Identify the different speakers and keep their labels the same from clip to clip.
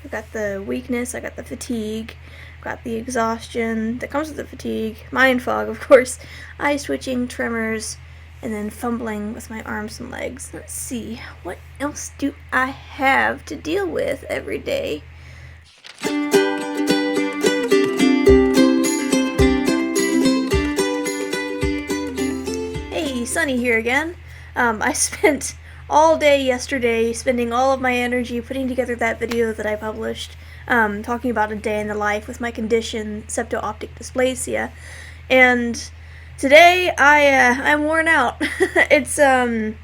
Speaker 1: I've got the weakness, I got the fatigue, I've got the exhaustion that comes with the fatigue, mind fog, of course, eye switching, tremors, and then fumbling with my arms and legs. Let's see, what else do I have to deal with every day? Hey, Sunny here again. I spent all day yesterday spending all of my energy putting together that video that I published, talking about a day in the life with my condition, Septo-Optic Dysplasia, and today I'm worn out. It's 10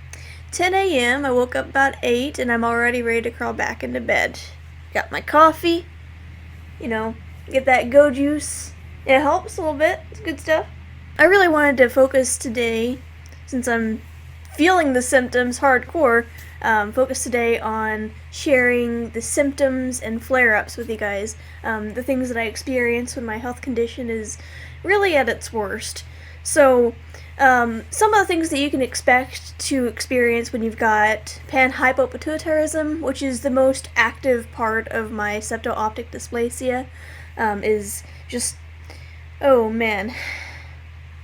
Speaker 1: a.m. I woke up about 8 and I'm already ready to crawl back into bed. Got my coffee, get that go juice. It helps a little bit. It's good stuff. I really wanted to focus today, since I'm feeling the symptoms hardcore, focus today on sharing the symptoms and flare-ups with you guys. The things that I experience when my health condition is really at its worst. So, some of the things that you can expect to experience when you've got Panhypopituitarism, which is the most active part of my septo-optic dysplasia, is just, oh man,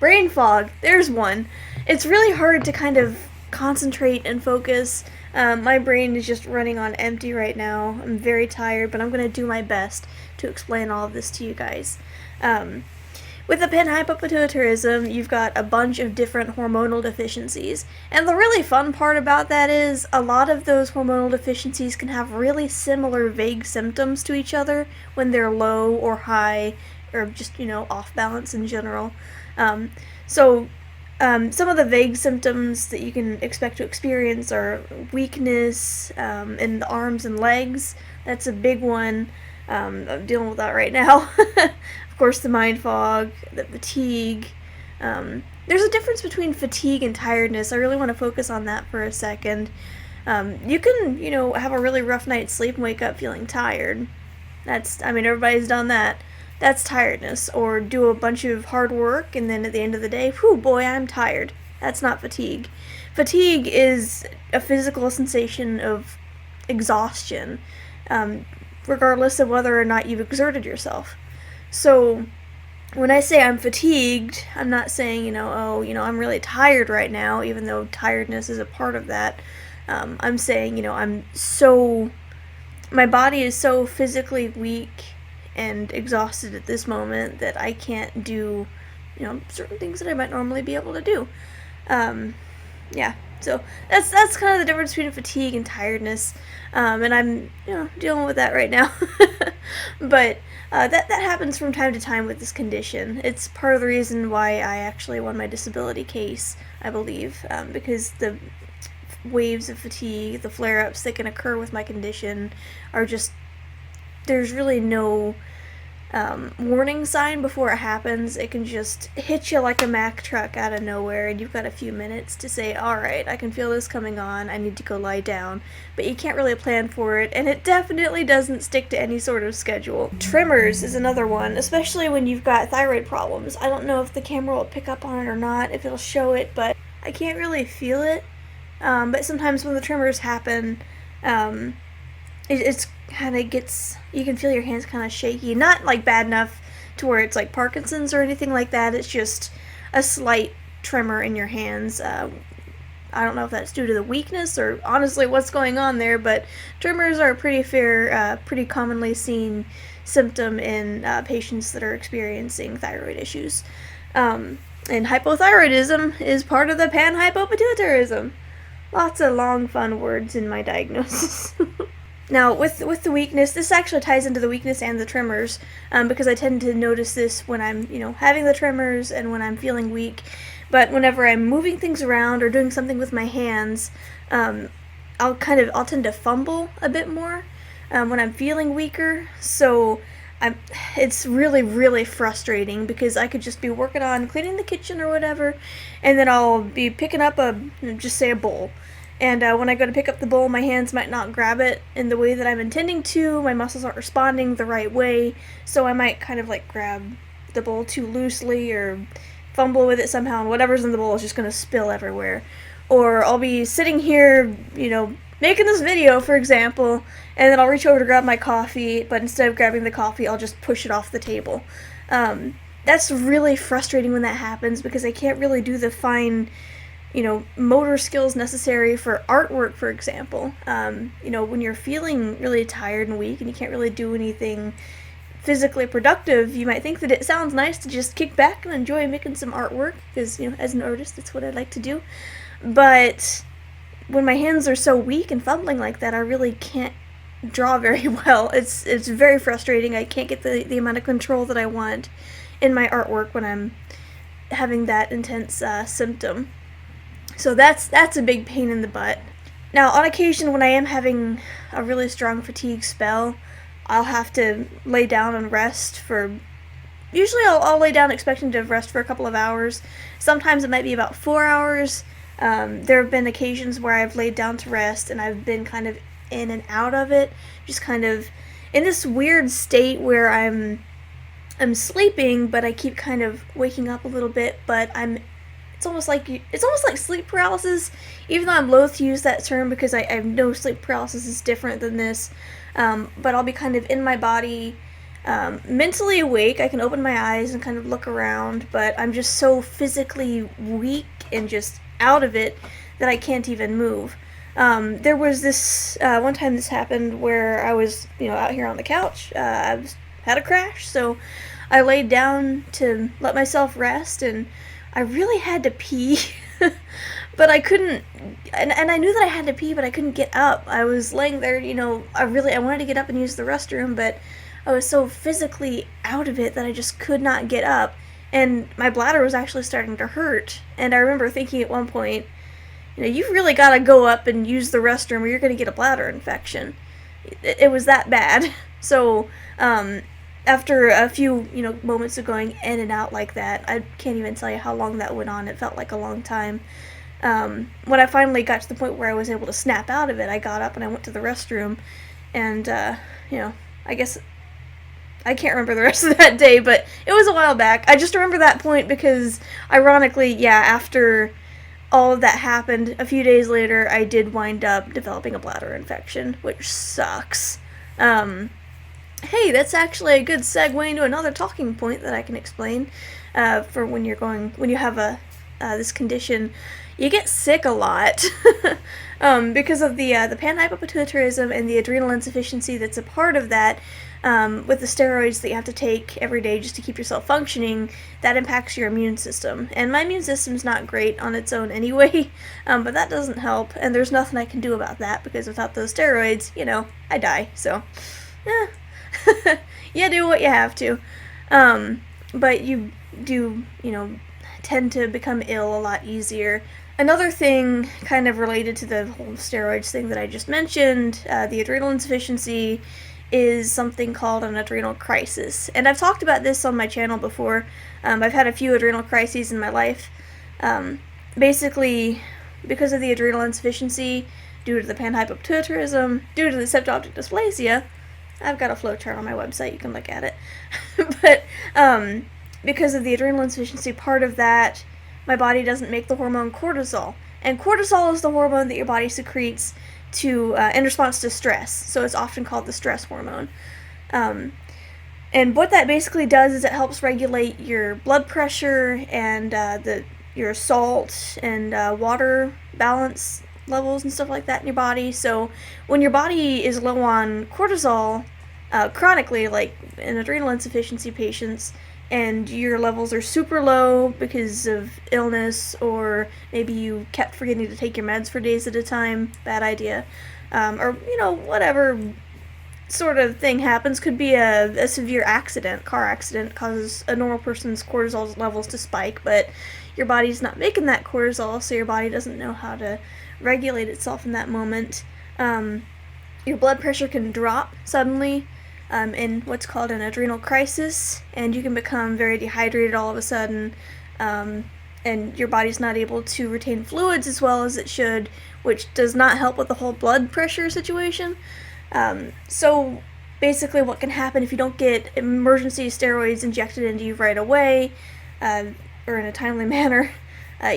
Speaker 1: brain fog. There's one. It's really hard to kind of concentrate and focus. My brain is just running on empty right now. I'm very tired, but I'm going to do my best to explain all of this to you guys. With the panhypopituitarism, you've got a bunch of different hormonal deficiencies. And the really fun part about that is a lot of those hormonal deficiencies can have really similar vague symptoms to each other when they're low or high, or just, off balance in general. Some of the vague symptoms that you can expect to experience are weakness in the arms and legs. That's a big one. I'm dealing with that right now. Of course, the mind fog, the fatigue. There's a difference between fatigue and tiredness. I really want to focus on that for a second. You can, have a really rough night's sleep and wake up feeling tired. Everybody's done that. That's tiredness. Or do a bunch of hard work and then at the end of the day, whew, boy, I'm tired. That's not fatigue. Fatigue is a physical sensation of exhaustion, regardless of whether or not you've exerted yourself. So when I say I'm fatigued, I'm not saying, I'm really tired right now, even though tiredness is a part of that. I'm saying, my body is so physically weak and exhausted at this moment that I can't do, certain things that I might normally be able to do. So that's kind of the difference between fatigue and tiredness, and I'm, dealing with that right now. But that happens from time to time with this condition. It's part of the reason why I actually won my disability case, I believe, because the waves of fatigue, the flare-ups that can occur with my condition are just, there's really no warning sign before it happens. It can just hit you like a Mack truck out of nowhere, and you've got a few minutes to say, alright, I can feel this coming on, I need to go lie down. But you can't really plan for it, and it definitely doesn't stick to any sort of schedule. Tremors is another one, especially when you've got thyroid problems. I don't know if the camera will pick up on it or not, if it'll show it, but I can't really feel it. But sometimes when the tremors happen, it's kind of gets, you can feel your hands kind of shaky. Not like bad enough to where it's like Parkinson's or anything like that. It's just a slight tremor in your hands. I don't know if that's due to the weakness or honestly what's going on there, but tremors are a pretty commonly seen symptom in patients that are experiencing thyroid issues. And hypothyroidism is part of the panhypopituitarism. Lots of long, fun words in my diagnosis. Now, with the weakness, this actually ties into the weakness and the tremors, because I tend to notice this when I'm, having the tremors and when I'm feeling weak. But whenever I'm moving things around or doing something with my hands, I'll tend to fumble a bit more when I'm feeling weaker. So it's really, really frustrating because I could just be working on cleaning the kitchen or whatever, and then I'll be picking up a bowl. And when I go to pick up the bowl, my hands might not grab it in the way that I'm intending to. My muscles aren't responding the right way, so I might kind of grab the bowl too loosely or fumble with it somehow, and whatever's in the bowl is just going to spill everywhere. Or I'll be sitting here, making this video, for example, and then I'll reach over to grab my coffee, but instead of grabbing the coffee, I'll just push it off the table. That's really frustrating when that happens, because I can't really do the fine, motor skills necessary for artwork, for example. When you're feeling really tired and weak and you can't really do anything physically productive, you might think that it sounds nice to just kick back and enjoy making some artwork, because, as an artist, that's what I like to do. But when my hands are so weak and fumbling like that, I really can't draw very well. It's very frustrating. I can't get the amount of control that I want in my artwork when I'm having that intense symptom. So that's a big pain in the butt. Now, on occasion, when I am having a really strong fatigue spell, I'll have to lay down and rest for... Usually I'll lay down expecting to rest for a couple of hours. Sometimes it might be about 4 hours. There have been occasions where I've laid down to rest and I've been kind of in and out of it, just kind of in this weird state where I'm sleeping, but I keep kind of waking up a little bit, but it's almost like sleep paralysis, even though I'm loath to use that term because I know sleep paralysis is different than this. But I'll be kind of in my body, mentally awake. I can open my eyes and kind of look around, but I'm just so physically weak and just out of it that I can't even move. There was this one time this happened where I was, out here on the couch. I had a crash, so I laid down to let myself rest, and I really had to pee, but I couldn't, and I knew that I had to pee, but I couldn't get up. I was laying there, I wanted to get up and use the restroom, but I was so physically out of it that I just could not get up, and my bladder was actually starting to hurt, and I remember thinking at one point, you've really got to go up and use the restroom or you're going to get a bladder infection. It was that bad. So, after a few, moments of going in and out like that, I can't even tell you how long that went on. It felt like a long time. When I finally got to the point where I was able to snap out of it, I got up and I went to the restroom, and, I guess I can't remember the rest of that day, but it was a while back. I just remember that point because, ironically, after all of that happened, a few days later, I did wind up developing a bladder infection, which sucks. Hey, that's actually a good segue into another talking point that I can explain. For when you have this condition, you get sick a lot because of the panhypopituitarism and the adrenal insufficiency that's a part of that. With the steroids that you have to take every day just to keep yourself functioning, that impacts your immune system. And my immune system's not great on its own anyway, but that doesn't help, and there's nothing I can do about that, because without those steroids, I die. So, you do what you have to. But you do, tend to become ill a lot easier. Another thing kind of related to the whole steroids thing that I just mentioned, the adrenal insufficiency, is something called an adrenal crisis. And I've talked about this on my channel before. I've had a few adrenal crises in my life. Basically, because of the adrenal insufficiency, due to the panhypopituitarism, due to the septo-optic dysplasia, I've got a flowchart on my website, you can look at it. But because of the adrenal insufficiency part of that, my body doesn't make the hormone cortisol. And cortisol is the hormone that your body secretes in response to stress, so it's often called the stress hormone. And what that basically does is it helps regulate your blood pressure and your salt and water balance levels and stuff like that in your body. So when your body is low on cortisol chronically, like in adrenal insufficiency patients, and your levels are super low because of illness, or maybe you kept forgetting to take your meds for days at a time, bad idea, or, whatever sort of thing happens. Could be a severe car accident causes a normal person's cortisol levels to spike, but your body's not making that cortisol, so your body doesn't know how to regulate itself in that moment. Your blood pressure can drop suddenly, in what's called an adrenal crisis, and you can become very dehydrated all of a sudden, and your body's not able to retain fluids as well as it should, which does not help with the whole blood pressure situation. So basically what can happen if you don't get emergency steroids injected into you right away, or in a timely manner,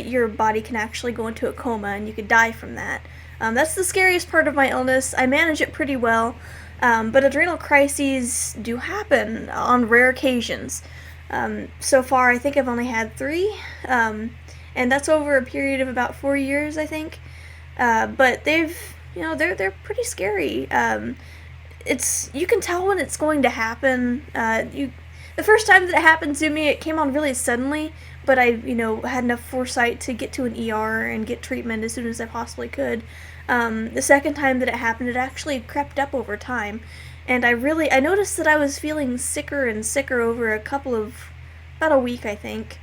Speaker 1: your body can actually go into a coma and you could die from that. That's the scariest part of my illness. I manage it pretty well, but adrenal crises do happen on rare occasions. So far, I think I've only had 3, and that's over a period of about 4 years, I think. But they're pretty scary. It's you can tell when it's going to happen. The first time that it happened to me, it came on really suddenly, but I had enough foresight to get to an ER and get treatment as soon as I possibly could. The second time that it happened, it actually crept up over time, and I noticed that I was feeling sicker and sicker over about a week, I think,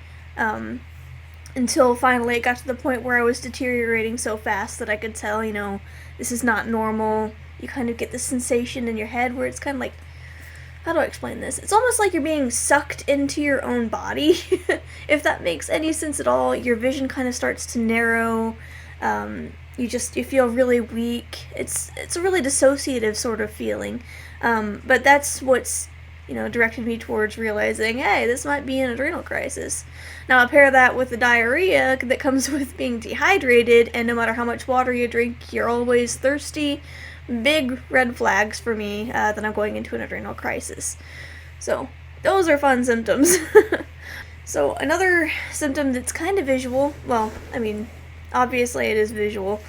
Speaker 1: until finally it got to the point where I was deteriorating so fast that I could tell, this is not normal. You kind of get this sensation in your head where it's kind of like, how do I explain this? It's almost like you're being sucked into your own body, if that makes any sense at all. Your vision kind of starts to narrow. You feel really weak. It's a really dissociative sort of feeling. But that's what's directed me towards realizing, hey, this might be an adrenal crisis. Now, pair that with the diarrhea that comes with being dehydrated, and no matter how much water you drink, you're always thirsty. Big red flags for me that I'm going into an adrenal crisis. So, those are fun symptoms. So, another symptom that's kind of visual, well, I mean, obviously it is visual,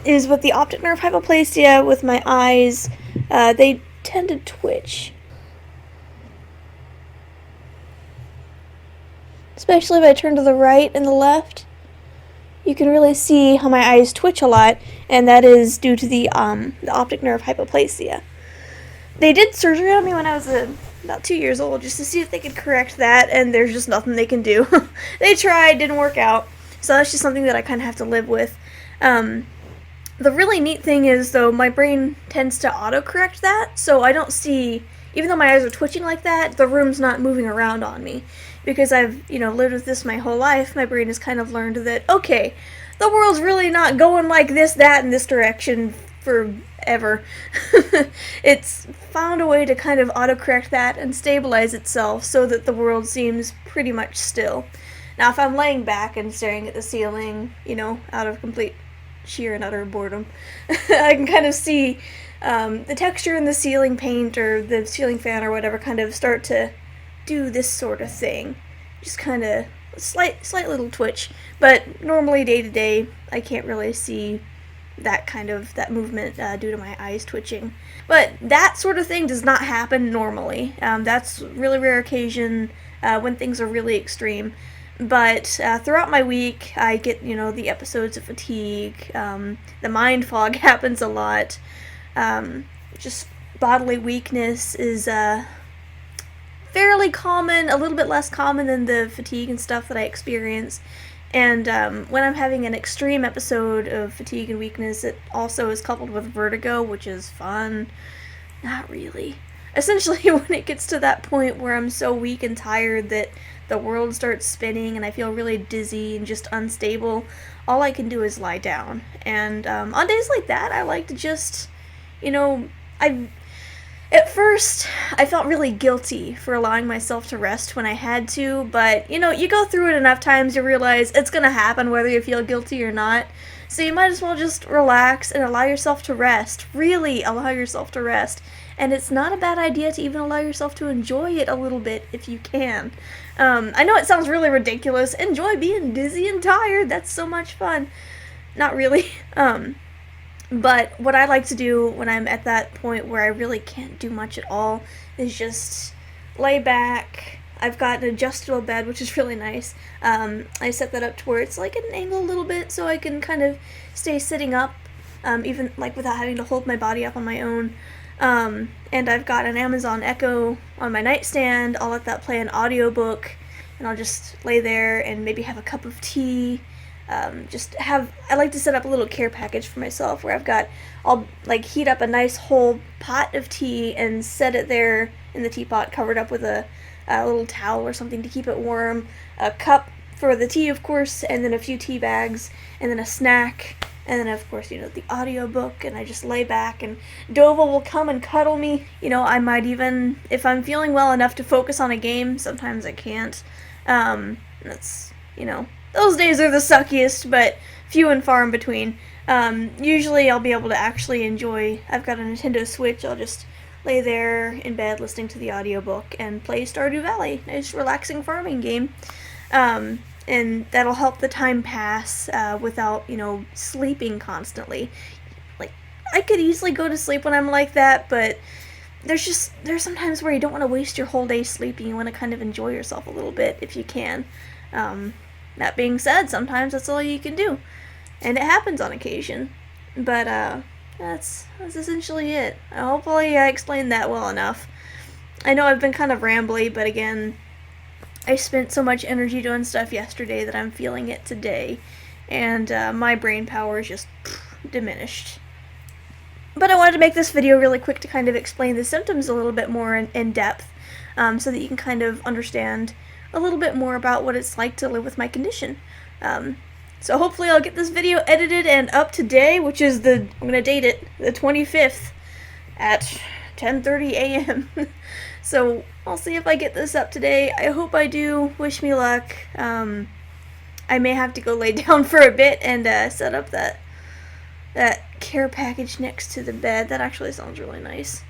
Speaker 1: is with the optic nerve hypoplasia with my eyes. They tend to twitch. Especially if I turn to the right and the left. You can really see how my eyes twitch a lot, and that is due to the optic nerve hypoplasia. They did surgery on me when I was about 2 years old just to see if they could correct that, and there's just nothing they can do. They tried, didn't work out, so that's just something that I kind of have to live with. The really neat thing is, though, my brain tends to autocorrect that, so I don't see, even though my eyes are twitching like that, the room's not moving around on me. Because I've, lived with this my whole life, my brain has kind of learned that, okay, the world's really not going like this, that, and this direction forever. It's found a way to kind of autocorrect that and stabilize itself so that the world seems pretty much still. Now, if I'm laying back and staring at the ceiling, out of complete sheer and utter boredom, I can kind of see the texture in the ceiling paint or the ceiling fan or whatever kind of start to do this sort of thing. Just kind of slight little twitch, but normally day to day I can't really see that movement due to my eyes twitching. But that sort of thing does not happen normally. That's really rare occasion when things are really extreme. But throughout my week I get the episodes of fatigue. The mind fog happens a lot. Just bodily weakness is fairly common, a little bit less common than the fatigue and stuff that I experience. And when I'm having an extreme episode of fatigue and weakness, it also is coupled with vertigo, which is fun. Not really. Essentially, when it gets to that point where I'm so weak and tired that the world starts spinning and I feel really dizzy and just unstable, all I can do is lie down. And on days like that, I like to just, at first, I felt really guilty for allowing myself to rest when I had to, but, you go through it enough times, you realize it's gonna happen whether you feel guilty or not, so you might as well just relax and allow yourself to rest, really allow yourself to rest, and it's not a bad idea to even allow yourself to enjoy it a little bit if you can. I know it sounds really ridiculous, enjoy being dizzy and tired, that's so much fun. Not really, but what I like to do when I'm at that point where I really can't do much at all is just lay back. I've got an adjustable bed, which is really nice. I set that up to where it's like at an angle a little bit so I can kind of stay sitting up, even like without having to hold my body up on my own. And I've got an Amazon Echo on my nightstand. I'll let that play an audiobook, and I'll just lay there and maybe have a cup of tea. I like to set up a little care package for myself where I'll like heat up a nice whole pot of tea and set it there in the teapot covered up with a little towel or something to keep it warm, a cup for the tea, of course, and then a few tea bags, and then a snack, and then, of course, the audiobook, and I just lay back, and Dova will come and cuddle me. I might even, if I'm feeling well enough to focus on a game, sometimes I can't. That's, those days are the suckiest, but few and far in between. Usually I'll be able to actually enjoy, I've got a Nintendo Switch, I'll just lay there in bed listening to the audiobook and play Stardew Valley, nice relaxing farming game. And that'll help the time pass without, sleeping constantly. Like, I could easily go to sleep when I'm like that, but there's sometimes where you don't want to waste your whole day sleeping. You want to kind of enjoy yourself a little bit if you can. That being said, sometimes that's all you can do, and it happens on occasion. But that's essentially it. Hopefully I explained that well enough. I know I've been kind of rambly, but again, I spent so much energy doing stuff yesterday that I'm feeling it today, and my brain power is just diminished. But I wanted to make this video really quick to kind of explain the symptoms a little bit more in depth, so that you can kind of understand a little bit more about what it's like to live with my condition. So hopefully I'll get this video edited and up today, which is I'm going to date it, the 25th at 10:30 a.m. So I'll see if I get this up today. I hope I do. Wish me luck. I may have to go lay down for a bit and set up that care package next to the bed. That actually sounds really nice.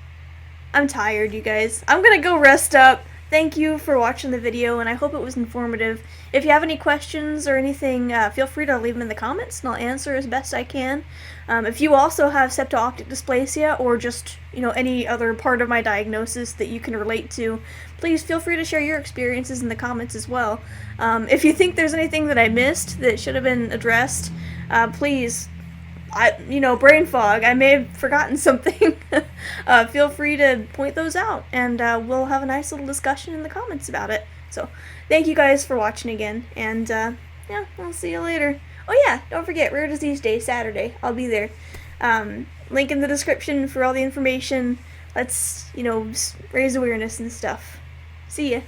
Speaker 1: I'm tired, you guys. I'm gonna go rest up. Thank you for watching the video, and I hope it was informative. If you have any questions or anything, feel free to leave them in the comments, and I'll answer as best I can. If you also have septo-optic dysplasia, or just, any other part of my diagnosis that you can relate to, please feel free to share your experiences in the comments as well. If you think there's anything that I missed that should have been addressed, please, brain fog, I may have forgotten something. Feel free to point those out, and we'll have a nice little discussion in the comments about it. So, thank you guys for watching again, and yeah, I'll see you later. Oh yeah, don't forget, Rare Disease Day, Saturday. I'll be there. Link in the description for all the information. Let's, raise awareness and stuff. See ya.